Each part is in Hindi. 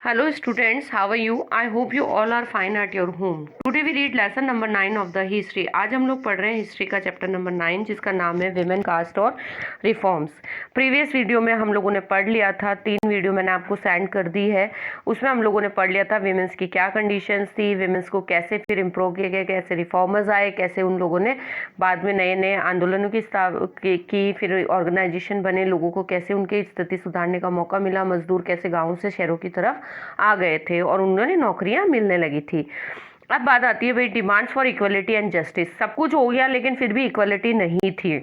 Hello students, how are you? I hope you all are fine at your home. Today we read lesson number 9 of the history. आज हम लोग पढ़ रहे हैं हिस्ट्री का चैप्टर नंबर 9 जिसका नाम है विमेन कास्ट और रिफॉर्म्स। प्रीवियस वीडियो में हम लोगों ने पढ़ लिया था, 3 वीडियो मैंने आपको सेंड कर दी है। उसमें हम लोगों ने पढ़ लिया था विमेंस की क्या कंडीशंस थी, विमेंस को कैसे फिर इम्प्रूव किए गए, कैसे रिफॉर्मर्स आए, कैसे उन लोगों ने बाद में नए नए आंदोलनों की फिर ऑर्गेनाइजेशन बने, लोगों को कैसे उनकी स्थिति सुधारने का मौका मिला, मजदूर कैसे गाँव से शहरों की तरफ आ गए थे और उन्होंने नौकरियां मिलने लगी थी। अब बात आती है भाई demands for equality and justice. सब कुछ हो गया लेकिन फिर भी इक्वलिटी नहीं थी,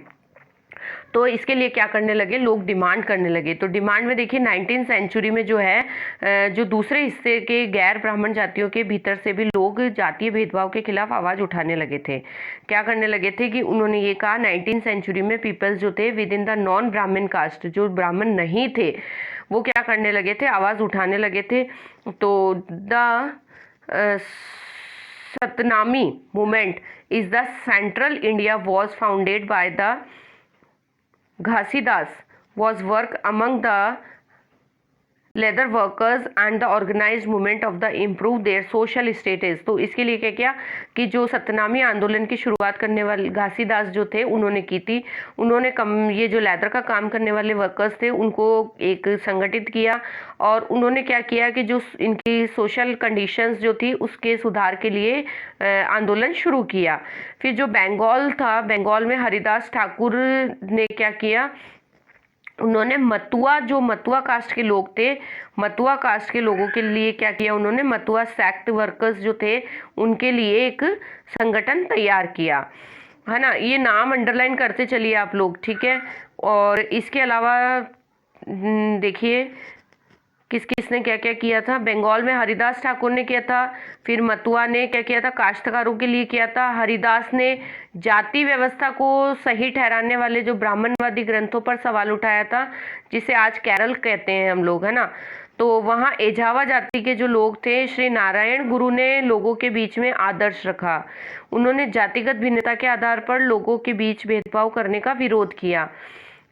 तो इसके लिए क्या करने लगे, लोग डिमांड करने लगे। तो डिमांड में देखिए 19th सेंचुरी में जो है जो दूसरे हिस्से के गैर ब्राह्मण जातियों के भीतर से भी लोग जातीय भेदभाव के खिलाफ आवाज़ उठाने लगे थे। क्या करने लगे थे कि उन्होंने ये कहा 19th सेंचुरी में पीपल्स जो थे विद इन द नॉन ब्राह्मण कास्ट, जो ब्राह्मण नहीं थे, वो क्या करने लगे थे, आवाज़ उठाने लगे थे। तो the Satnami movement is the central India was founded by the Ghasidas was work among the leather workers and the organised movement of the improve their social status. तो इसके लिए क्या किया कि जो सतनामी आंदोलन की शुरुआत करने वाले घासीदास जो थे उन्होंने की थी। उन्होंने ये जो लेदर का काम करने वाले वर्कर्स थे उनको एक संगठित किया और उन्होंने क्या किया कि जो इनकी सोशल कंडीशंस जो थी उसके सुधार के लिए आंदोलन शुरू किया। फिर जो बंगाल था, बंगाल में हरिदास ठाकुर ने क्या किया, उन्होंने मतुआ कास्ट के लोग थे, मतुआ कास्ट के लोगों के लिए क्या किया, उन्होंने मतुआ सेक्ट वर्कर्स जो थे उनके लिए एक संगठन तैयार किया, है ना। ये नाम अंडरलाइन करते चलिए आप लोग, ठीक है। और इसके अलावा देखिए किस किस ने क्या क्या किया था। बंगाल में हरिदास ठाकुर ने किया था, फिर मतुआ ने क्या किया था, काश्तकारों के लिए किया था। हरिदास ने जाति व्यवस्था को सही ठहराने वाले जो ब्राह्मणवादी ग्रंथों पर सवाल उठाया था, जिसे आज केरल कहते हैं हम लोग, है ना। तो वहाँ एझावा जाति के जो लोग थे, श्री नारायण गुरु ने लोगों के बीच में आदर्श रखा। उन्होंने जातिगत भिन्नता के आधार पर लोगों के बीच भेदभाव करने का विरोध किया।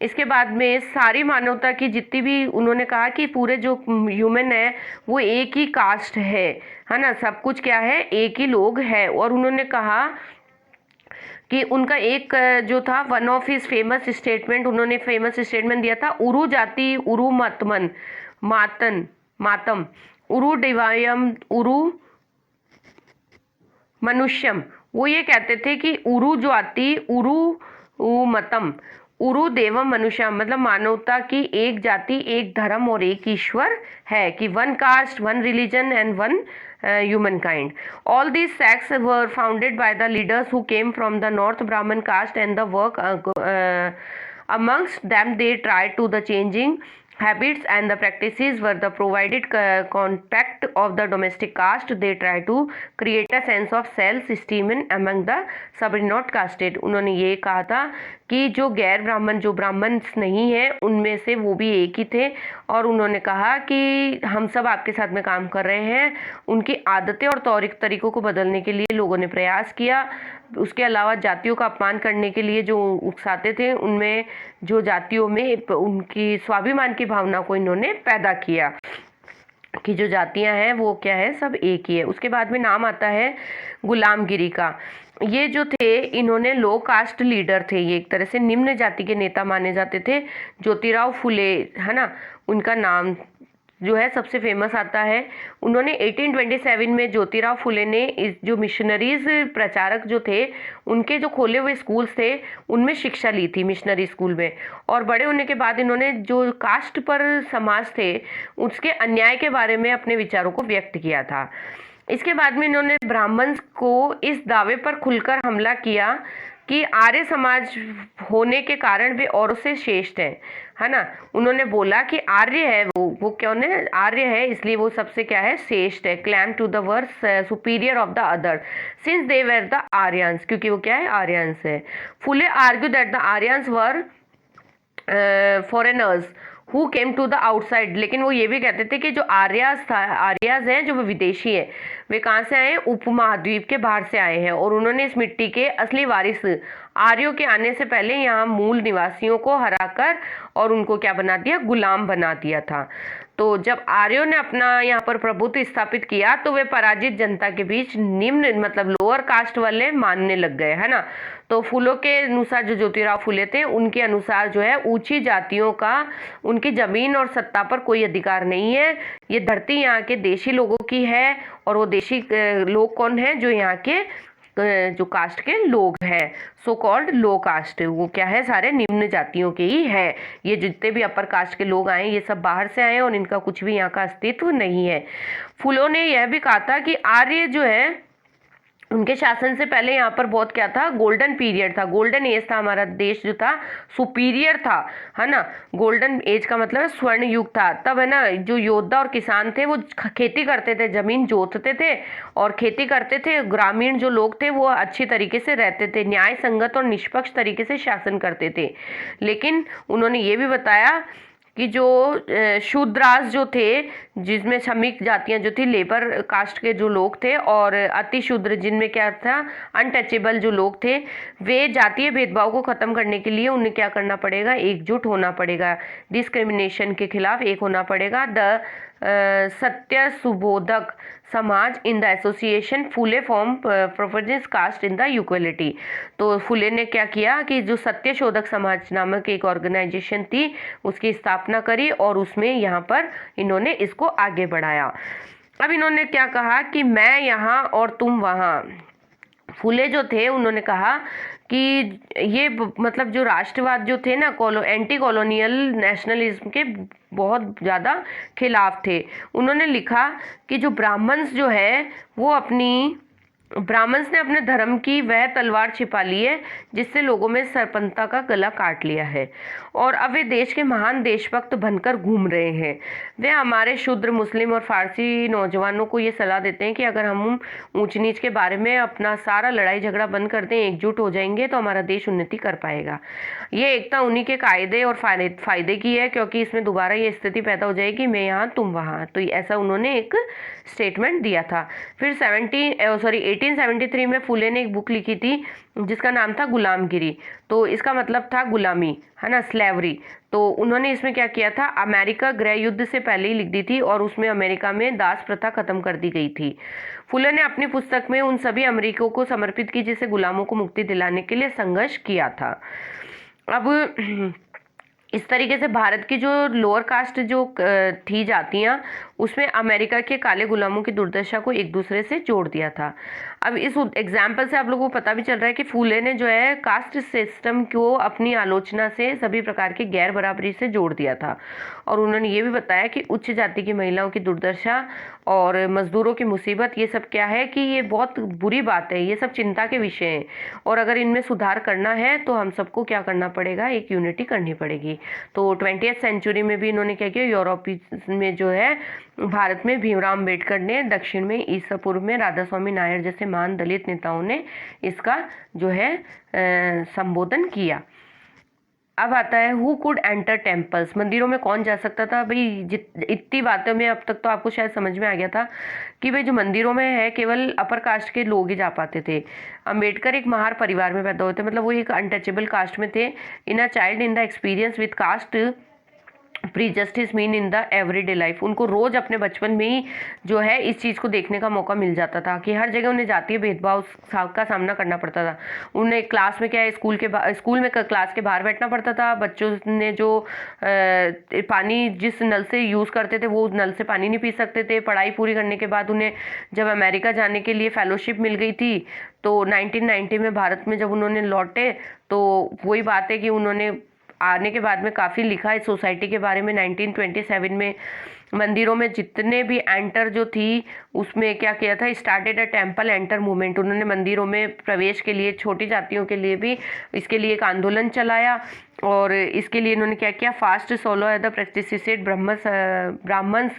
इसके बाद में सारी मानवता की जितनी भी, उन्होंने कहा कि पूरे जो ह्यूमन है वो एक ही कास्ट है ना, सब कुछ क्या है, एक ही लोग है। और उन्होंने कहा कि उनका एक जो था one of his famous statement, उन्होंने फेमस स्टेटमेंट दिया था, उरु जाति उरु मातम उरु डिवायम उरु मनुष्यम। वो ये कहते थे कि उरु जाति उरु मतम उरु देवम मनुष्य, मतलब मानवता की एक जाति, एक धर्म और एक ईश्वर है, कि one cast, one religion and one human kind. All these sects were founded by the leaders who came from the North Brahmin caste, and the work amongst them they tried to the changing habits and the practices were the provided contact of the domestic caste. They try to create a sense of self esteem in among the subordinate casted. उन्होंने ये कहा था कि जो गैर ब्राह्मण, जो ब्राह्मण नहीं है, उनमें से वो भी एक ही थे। और उन्होंने कहा कि हम सब आपके साथ में काम कर रहे हैं। उनकी आदतें और तरीकों को बदलने के लिए लोगों ने प्रयास किया। उसके अलावा जातियों का अपमान करने के लिए जो उकसाते थे, उनमें जो जातियों में उनकी स्वाभिमान की भावना को इन्होंने पैदा किया कि जो जातियां हैं वो क्या है, सब एक ही है। उसके बाद में नाम आता है गुलामगिरी का। ये जो थे इन्होंने लो कास्ट लीडर थे, ये एक तरह से निम्न जाति के नेता माने जाते थे। ज्योतिराव फुले, है ना, उनका नाम जो है सबसे फेमस आता है। उन्होंने 1827 में ज्योतिराव फुले ने इस जो मिशनरीज प्रचारक जो थे, उनके जो खोले हुए स्कूल्स थे उनमें शिक्षा ली थी, मिशनरी स्कूल में। और बड़े होने के बाद इन्होंने जो कास्ट पर समाज थे उसके अन्याय के बारे में अपने विचारों को व्यक्त किया था। इसके बाद में इन्होंने ब्राह्मण को इस दावे पर खुलकर हमला किया कि आर्य समाज होने के कारण वे औरों से श्रेष्ठ है ना। उन्होंने बोला कि आर्य है वो क्यों ने आर्य है, इसलिए वो सबसे क्या है, श्रेष्ठ है। Claim to the worse superior of the other since they were the Aryans, क्योंकि वो क्या है, आर्यंस है। Phule argue that the Aryans were foreigners who came to the outside, लेकिन वो ये भी कहते थे कि जो आर्याज हैं, जो विदेशी हैं, वे कहाँ से आए हैं? उपमहाद्वीप के बाहर से आए हैं, और उन्होंने इस मिट्टी के असली वारिस आर्यों के आने से पहले यहाँ मूल निवासियों को हराकर और उनको क्या बना दिया? गुलाम बना दिया था। तो जब आर्यों ने अपना यहाँ पर प्रभुत्व स्थापित किया तो वे पराजित जनता के बीच निम्न मतलब लोअर कास्ट वाले मानने लग गए, है ना। तो फूलों के अनुसार जो ज्योतिराव फूले थे उनके अनुसार जो है ऊंची जातियों का उनकी जमीन और सत्ता पर कोई अधिकार नहीं है। ये धरती यहाँ के देशी लोगों की है, और वो देशी लोग कौन है? जो यहाँ के जो कास्ट के लोग हैं, सो कॉल्ड लो कास्ट, वो क्या है? सारे निम्न जातियों के ही है। ये जितने भी अपर कास्ट के लोग आए ये सब बाहर से आए और इनका कुछ भी यहाँ का अस्तित्व नहीं है। फूलों ने यह भी कहा था कि आर्य जो है उनके शासन से पहले यहाँ पर बहुत क्या था? गोल्डन पीरियड था, गोल्डन एज था। हमारा देश जो था सुपीरियर था, है ना। गोल्डन एज का मतलब स्वर्ण युग था तब, है ना। जो योद्धा और किसान थे वो खेती करते थे, जमीन जोतते थे और खेती करते थे। ग्रामीण जो लोग थे वो अच्छी तरीके से रहते थे, न्याय संगत और निष्पक्ष तरीके से शासन करते थे। लेकिन उन्होंने ये भी बताया कि जो शूद्रास जो थे, जिसमें श्रमिक जातियां जो थी, लेबर कास्ट के जो लोग थे, और अति शूद्र जिनमें क्या था? अनटचेबल जो लोग थे, वे जातीय भेदभाव को खत्म करने के लिए उन्हें क्या करना पड़ेगा? एकजुट होना पड़ेगा, डिस्क्रिमिनेशन के खिलाफ एक होना पड़ेगा। The Satya Subodhak Samaj in the association Phule form proposes caste in the equality. तो फुले ने क्या किया कि जो सत्य शोधक समाज नामक एक ऑर्गेनाइजेशन थी उसकी स्थापना करी, और उसमें यहाँ पर इन्होंने इसको आगे बढ़ाया। अब इन्होंने क्या कहा कि मैं यहाँ और तुम वहाँ। फुले जो थे उन्होंने कहा कि ये मतलब जो राष्ट्रवाद जो थे ना, एंटी कॉलोनियल नेशनलिज्म के बहुत ज़्यादा खिलाफ थे। उन्होंने लिखा कि जो ब्राह्मण्स जो है वो ब्राह्मण्स ने अपने धर्म की वह तलवार छिपा ली है जिससे लोगों में सरपंता का गला काट लिया है, और अब वे देश के महान देशभक्त बनकर घूम रहे हैं। वे हमारे शूद्र, मुस्लिम और फारसी नौजवानों को ये सलाह देते हैं कि अगर हम ऊंच नीच के बारे में अपना सारा लड़ाई झगड़ा बंद कर दें, एकजुट हो जाएंगे तो हमारा देश उन्नति कर पाएगा। ये एकता उन्हीं के कायदे और फायदे की है, क्योंकि इसमें दोबारा ये स्थिति पैदा हो जाएगी मैं यहाँ तुम वहाँ। तो ऐसा उन्होंने एक स्टेटमेंट दिया था। फिर 1873 में फुले ने एक बुक लिखी थी जिसका नाम था गुलामगिरी। तो इसका मतलब था गुलामी, है ना, स्लेवरी। तो उन्होंने इसमें क्या किया था? अमेरिका गृह युद्ध से पहले ही लिख दी थी, और उसमें अमेरिका में दास प्रथा खत्म कर दी गई थी। फुले ने अपनी पुस्तक में उन सभी अमेरिकियों को समर्पित की जिसे गुलामों को मुक्ति दिलाने के लिए संघर्ष किया था। अब इस तरीके से भारत की जो लोअर कास्ट जो थी जातियां, उसमें अमेरिका के काले गुलामों की दुर्दशा को एक दूसरे से जोड़ दिया था। अब इस एग्जाम्पल से आप लोगों को पता भी चल रहा है कि फूले ने जो है कास्ट सिस्टम को अपनी आलोचना से सभी प्रकार की गैर बराबरी से जोड़ दिया था, और उन्होंने ये भी बताया कि उच्च जाति की महिलाओं की दुर्दशा और मजदूरों की मुसीबत, ये सब क्या है कि ये बहुत बुरी बात है, ये सब चिंता के विषय हैं, और अगर इनमें सुधार करना है तो हम सबको क्या करना पड़ेगा? एक यूनिटी करनी पड़ेगी। तो 20वीं सेंचुरी में भी इन्होंने क्या किया? यूरोप में जो है भारत में भीमराव अम्बेडकर ने, दक्षिण में ईसा पूर्व में राधा स्वामी नायर जैसे महान दलित नेताओं ने इसका जो है संबोधन किया। अब आता है हु कुड एंटर टेम्पल्स। मंदिरों में कौन जा सकता था? भाई इतनी बातों में अब तक तो आपको शायद समझ में आ गया था कि भाई जो मंदिरों में है केवल अपर कास्ट के लोग ही जा पाते थे। अम्बेडकर एक महार परिवार में पैदा हुए थे, मतलब वो एक अनटचेबल कास्ट में थे। In a child in the experience with caste prejudice mean in the everyday life. उनको रोज अपने बचपन में ही जो है इस चीज़ को देखने का मौका मिल जाता था कि हर जगह उन्हें जातीय भेदभाव का सामना करना पड़ता था। उन्हें क्लास में क्या है, स्कूल में क्लास के बाहर बैठना पड़ता था। बच्चों ने जो पानी जिस नल से यूज़ करते थे वो नल से पानी नहीं पी सकते थे। पढ़ाई पूरी करने के बाद उन्हें जब अमेरिका जाने के लिए फेलोशिप मिल गई थी तो 1990 में भारत में जब उन्होंने लौटे तो वही बात है कि उन्होंने आने के बाद में काफ़ी लिखा है सोसाइटी के बारे में। 1927 में मंदिरों में जितने भी एंटर जो थी उसमें क्या किया था? Started a temple enter movement. उन्होंने मंदिरों में प्रवेश के लिए छोटी जातियों के लिए भी इसके लिए एक आंदोलन चलाया, और इसके लिए इन्होंने क्या किया? Fast solo the practised Brahmins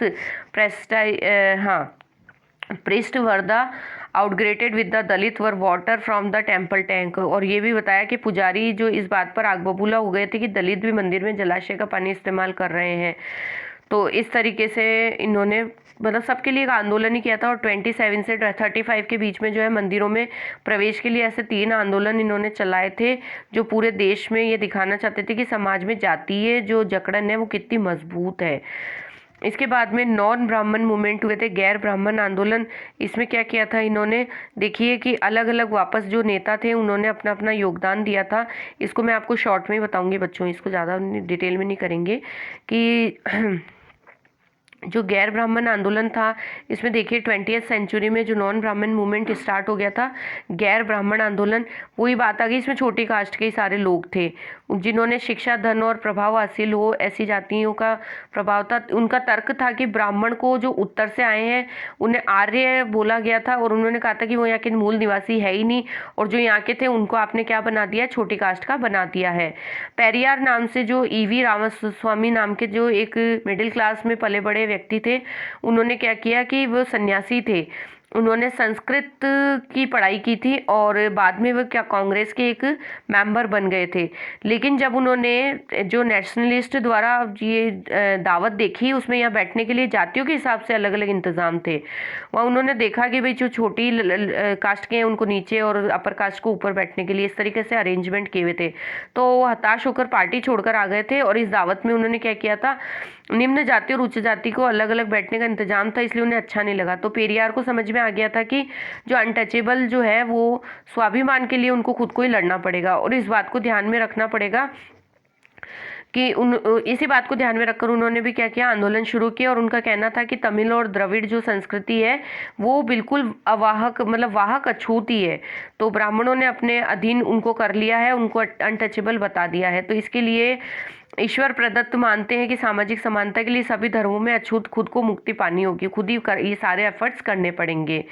priest were the outraged with the Dalit were water from the temple tank. और ये भी बताया कि पुजारी जो इस बात पर आग बबूला हो गए थे कि दलित भी मंदिर में जलाशय का पानी इस्तेमाल कर रहे हैं। तो इस तरीके से इन्होंने मतलब सबके लिए एक आंदोलन ही किया था। और 27 से 35 के बीच में जो है मंदिरों में प्रवेश के लिए ऐसे 3 आंदोलन इन्होंने चलाए थे, जो पूरे देश में ये दिखाना चाहते थे कि समाज में जातीय जो जकड़न है वो कितनी मजबूत है। इसके बाद में नॉन ब्राह्मण मूवमेंट हुए थे, गैर ब्राह्मण आंदोलन। इसमें क्या किया था इन्होंने, देखिए कि अलग अलग वापस जो नेता थे उन्होंने अपना अपना योगदान दिया था। इसको मैं आपको शॉर्ट में ही बताऊंगी बच्चों, इसको ज़्यादा डिटेल में नहीं करेंगे। कि जो गैर ब्राह्मण आंदोलन था, इसमें देखिए 20वीं सेंचुरी में जो नॉन ब्राह्मण मूवमेंट स्टार्ट हो गया था, गैर ब्राह्मण आंदोलन, वही बात आ गई। इसमें छोटी कास्ट के ही सारे लोग थे जिन्होंने शिक्षा, धन और प्रभाव हासिल हो ऐसी जातियों का प्रभाव था। उनका तर्क था कि ब्राह्मण को जो उत्तर से आए हैं उन्हें आर्य बोला गया था, और उन्होंने कहा था कि वो यहाँ के मूल निवासी है ही नहीं, और जो यहाँ के थे उनको आपने क्या बना दिया, छोटी कास्ट का बना दिया है। पेरियार नाम से जो ईवी रामास्वामी नाम के जो एक मिडिल क्लास में पले बड़े व्यक्ति थे, उन्होंने क्या किया कि वो सन्यासी थे, उन्होंने संस्कृत की पढ़ाई की थी और बाद में वो क्या कांग्रेस के एक मेंबर बन गए थे। लेकिन जब उन्होंने जो नेशनलिस्ट द्वारा ये दावत देखी, उसमें यहाँ बैठने के लिए जातियों के हिसाब से अलग अलग इंतज़ाम थे, वहाँ उन्होंने देखा कि भाई जो छोटी कास्ट के हैं उनको नीचे और अपर कास्ट को ऊपर बैठने के लिए इस तरीके से अरेंजमेंट किए हुए थे। तो वो हताश होकर पार्टी छोड़कर आ गए थे, और इस दावत में उन्होंने क्या किया था, निम्न जाति और उच्च जाति को अलग अलग बैठने का इंतजाम था, इसलिए उन्हें अच्छा नहीं लगा। तो पेरियार को समझ में आ गया था कि जो अनटचेबल जो है वो स्वाभिमान के लिए उनको खुद को ही लड़ना पड़ेगा, और इस बात को ध्यान में रखना पड़ेगा कि इसी बात को ध्यान में रखकर उन्होंने भी क्या किया, आंदोलन शुरू किया। और उनका कहना था कि तमिल और द्रविड़ जो संस्कृति है वो बिल्कुल अवाहक मतलब वाहक अछूत ही है, तो ब्राह्मणों ने अपने अधीन उनको कर लिया है, उनको अनटचेबल बता दिया है। तो इसके लिए ईश्वर प्रदत्त मानते हैं कि सामाजिक समानता के लिए सभी धर्मों में अछूत खुद को मुक्ति पानी होगी, खुद ही ये सारे एफर्ट्स करने पड़ेंगे।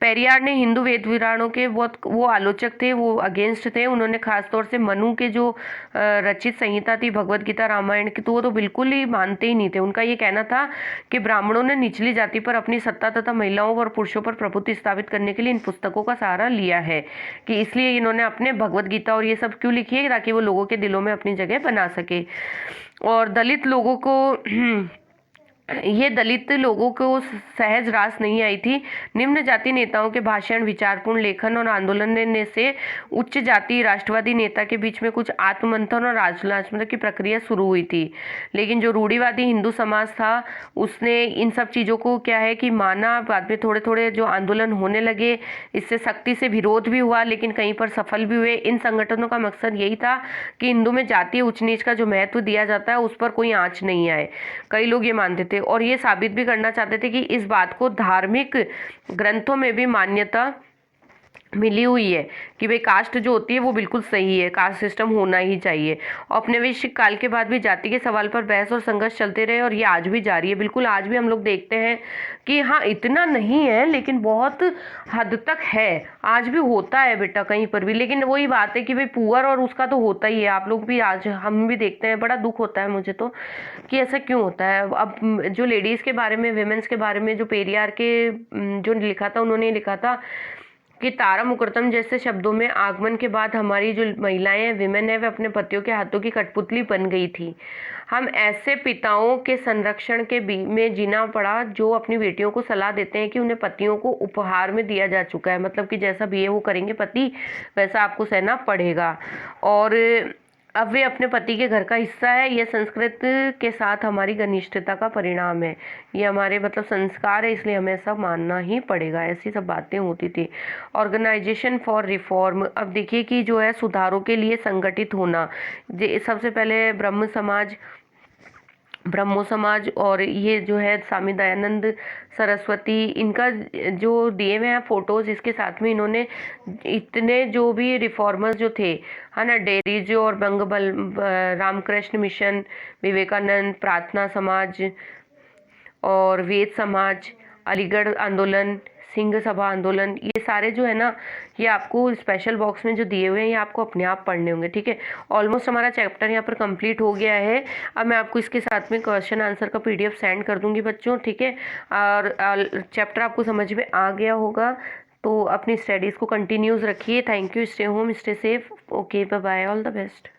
पेरियार ने हिंदू वेद पुराणों के बहुत वो आलोचक थे, वो अगेंस्ट थे। उन्होंने खासतौर से मनु के जो रचित संहिता थी भगवत गीता रामायण की, तो वो तो बिल्कुल ही मानते ही नहीं थे। उनका ये कहना था कि ब्राह्मणों ने निचली जाति पर अपनी सत्ता तथा महिलाओं और पुरुषों पर प्रभुत्व स्थापित करने के लिए इन पुस्तकों का सहारा लिया है, कि इसलिए इन्होंने अपने भगवत गीता और ये सब क्यों लिखी है, ताकि वो लोगों के दिलों में अपनी जगह बना सके। और दलित लोगों को ये दलित लोगों को सहज रास नहीं आई थी। निम्न जाति नेताओं के भाषण, विचारपूर्ण लेखन और आंदोलन से उच्च जाति राष्ट्रवादी नेता के बीच में कुछ आत्ममंथन और आलोचना की प्रक्रिया शुरू हुई थी। लेकिन जो रूढ़िवादी हिंदू समाज था उसने इन सब चीज़ों को क्या है कि माना। बाद में थोड़े थोड़े जो आंदोलन होने लगे, इससे सख्ती से विरोध भी हुआ, लेकिन कहीं पर सफल भी हुए। इन संगठनों का मकसद यही था कि हिंदू में जातीय उच्च नीच का जो महत्व दिया जाता है उस पर कोई आँच नहीं आए। कई लोग ये मानते थे और ये साबित भी करना चाहते थे कि इस बात को धार्मिक ग्रंथों में भी मान्यता मिली हुई है कि भाई कास्ट जो होती है वो बिल्कुल सही है, कास्ट सिस्टम होना ही चाहिए। औपनिवेशिक काल के बाद भी जाति के सवाल पर बहस और संघर्ष चलते रहे, और ये आज भी जारी है। बिल्कुल आज भी हम लोग देखते हैं कि हाँ इतना नहीं है लेकिन बहुत हद तक है, आज भी होता है बेटा कहीं पर भी। लेकिन वही बात है कि भाई पुअर और उसका तो होता ही है, आप लोग भी आज हम भी देखते हैं। बड़ा दुख होता है मुझे तो कि ऐसा क्यों होता है। अब जो लेडीज़ के बारे में, विमेंस के बारे में जो पेरियार के जो लिखा था, उन्होंने लिखा था कि तारा मुकरदम जैसे शब्दों में आगमन के बाद हमारी जो महिलाएं हैं, विमेन है, वे अपने पतियों के हाथों की कठपुतली बन गई थी। हम ऐसे पिताओं के संरक्षण के में जीना पड़ा जो अपनी बेटियों को सलाह देते हैं कि उन्हें पतियों को उपहार में दिया जा चुका है, मतलब कि जैसा बिहेव वो करेंगे पति वैसा आपको सहना पड़ेगा, और अब वे अपने पति के घर का हिस्सा है। यह संस्कृत के साथ हमारी घनिष्ठता का परिणाम है, ये हमारे मतलब संस्कार है, इसलिए हमें ऐसा मानना ही पड़ेगा। ऐसी सब बातें होती थी। ऑर्गेनाइजेशन फॉर रिफॉर्म, अब देखिए कि जो है सुधारों के लिए संगठित होना। सबसे पहले ब्रह्मो समाज और ये जो है स्वामी दयानंद सरस्वती, इनका जो दिए हुए हैं फोटोज़, इसके साथ में इन्होंने इतने जो भी रिफॉर्मर्स जो थे है ना, डेरिजो और बंगबल रामकृष्ण मिशन, विवेकानंद, प्रार्थना समाज और वेद समाज, अलीगढ़ आंदोलन, सिंह सभा आंदोलन, ये सारे जो है ना, ये आपको स्पेशल बॉक्स में जो दिए हुए हैं ये आपको अपने आप पढ़ने होंगे। ठीक है, ऑलमोस्ट हमारा चैप्टर यहाँ पर कंप्लीट हो गया है। अब मैं आपको इसके साथ में क्वेश्चन आंसर का PDF सेंड कर दूंगी बच्चों। ठीक है, और चैप्टर आपको समझ में आ गया होगा, तो अपनी स्टडीज़ को कंटिन्यूज़ रखिए। Thank you, stay home, stay safe, okay, bye bye, all the best.